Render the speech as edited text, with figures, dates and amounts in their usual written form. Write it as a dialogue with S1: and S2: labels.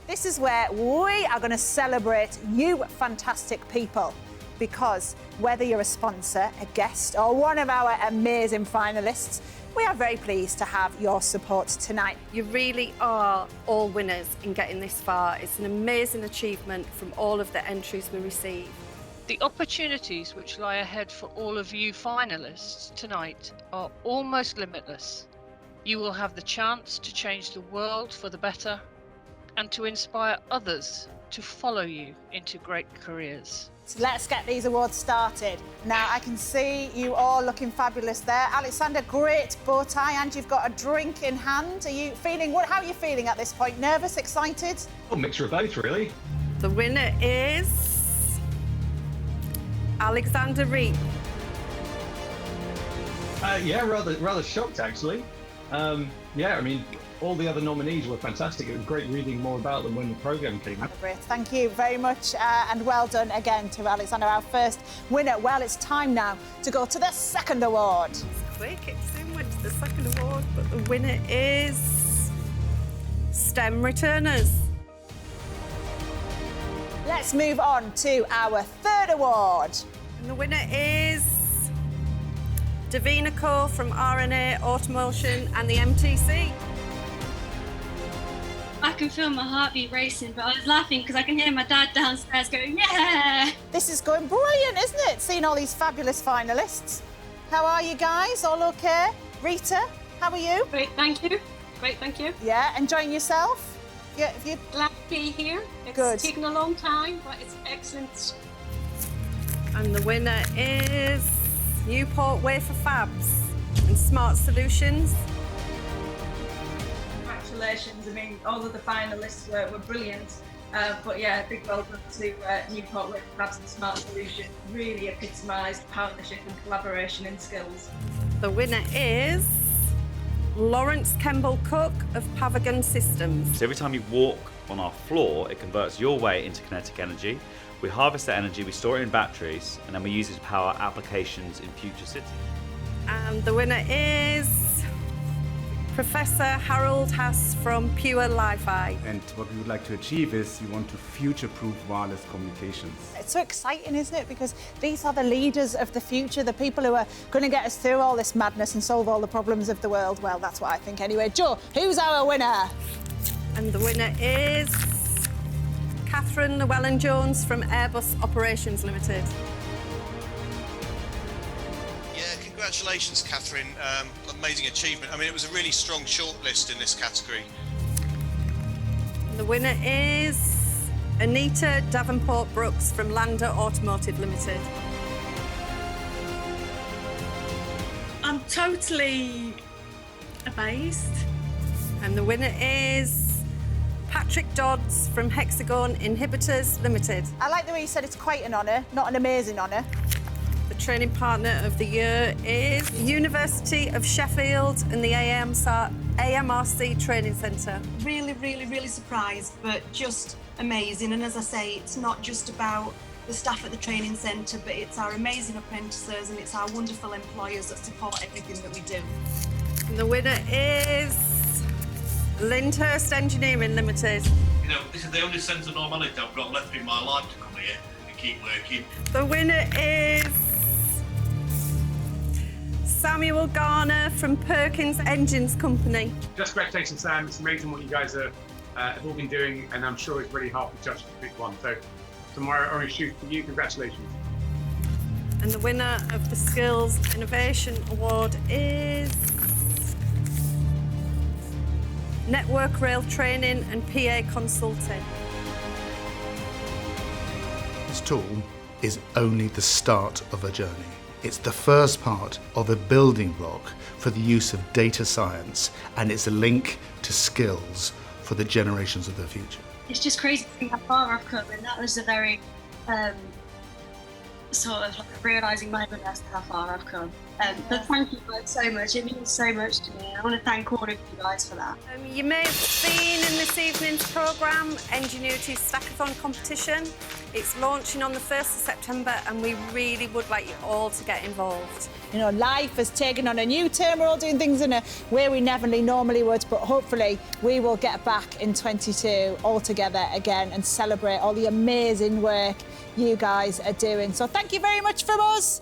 S1: This is where we are going to celebrate you fantastic people, because whether you're a sponsor, a guest, or one of our amazing finalists, we are very pleased to have your support tonight.
S2: You really are all winners in getting this far. It's an amazing achievement from all of the entries we receive.
S3: The opportunities which lie ahead for all of you finalists tonight are almost limitless. You will have the chance to change the world for the better and to inspire others to follow you into great careers.
S1: So let's get these awards started. Now, I can see you all looking fabulous there. Alexander, great bow tie, and you've got a drink in hand. Are you feeling, how are you feeling at this point? Nervous, excited?
S4: A mixture of both, really.
S2: The winner is Alexander Reed.
S4: Yeah, rather shocked, actually. Yeah, I mean, all the other nominees were fantastic. It was great reading more about them when the programme came out.
S1: Great, thank you very much, and well done again to Alexander, our first winner. Well, it's time now to go to the second award.
S2: It's quick, it soon went to the second award, but the winner is STEM Returners.
S1: Let's move on to our third award.
S2: And the winner is Davina Core from RNA Automotion and the MTC.
S5: I can feel my heartbeat racing, but I was laughing because I can hear my dad downstairs going, yeah!
S1: This is going brilliant, isn't it? Seeing all these fabulous finalists. How are you guys? All okay? Rita, how are you?
S5: Great, thank you. Great, thank you.
S1: Yeah, enjoying yourself? Yeah, have you...
S5: Glad to be here. It's
S1: Good.
S5: taken a long time, but it's excellent.
S2: And the winner is Newport Wafer Fabs and Smart Solutions.
S6: Congratulations. I mean, all of the finalists were brilliant. But yeah, big well done to Newport Wafer Fabs and Smart Solutions. Really epitomised partnership and collaboration in skills.
S2: The winner is Lawrence Kemble Cook of Pavagon Systems.
S7: So every time you walk on our floor, it converts your way into kinetic energy. We harvest that energy, we store it in batteries, and then we use it to power applications in future cities.
S2: And the winner is Professor Harold Haas from Pure Li-Fi.
S8: And what we would like to achieve is we want to future-proof wireless communications.
S1: It's so exciting, isn't it? Because these are the leaders of the future, the people who are going to get us through all this madness and solve all the problems of the world. Well, that's what I think anyway. Jo, who's our winner?
S2: And the winner is Catherine Llewellyn-Jones from Airbus Operations Limited.
S9: Congratulations, Catherine. Amazing achievement. I mean, it was a really strong shortlist in this category.
S2: The winner is Anita Davenport Brooks from Lander Automotive Limited.
S6: I'm totally amazed.
S2: And the winner is Patrick Dodds from Hexagon Inhibitors Limited.
S1: I like the way you said it's quite an honour, not an amazing honour.
S2: The training partner of the year is University of Sheffield and the AMRC Training Centre.
S10: Really surprised, but just amazing. And as I say, it's not just about the staff at the training centre, but it's our amazing apprentices and it's our wonderful employers that support everything that we do.
S2: And the winner is Lyndhurst Engineering Limited.
S11: You know, this is the only sense of normality I've got left in my life to come here and keep working.
S2: The winner is Samuel Garner from Perkins Engines Company.
S12: Just congratulations, Sam. It's amazing what you guys have all been doing, and I'm sure it's really hard to judge the big one. So, tomorrow, orange shoot for you. Congratulations.
S2: And the winner of the Skills Innovation Award is Network Rail Training and PA Consulting.
S13: This tool is only the start of a journey. It's the first part of a building block for the use of data science, and it's a link to skills for the generations of the future.
S5: It's just crazy to think how far I've come, and that was a very sort of like realising moment as to how far I've come. But thank you both so much. It means so much to me. I want to thank all of you guys for that.
S2: You may have seen in this evening's programme Enginuity Stackathon competition. It's launching on the 1st of September and we really would like you all to get involved.
S1: You know, life has taken on a new turn. We're all doing things in a way we never normally would, but hopefully we will get back in 22 all together again and celebrate all the amazing work you guys are doing. So thank you very much from us.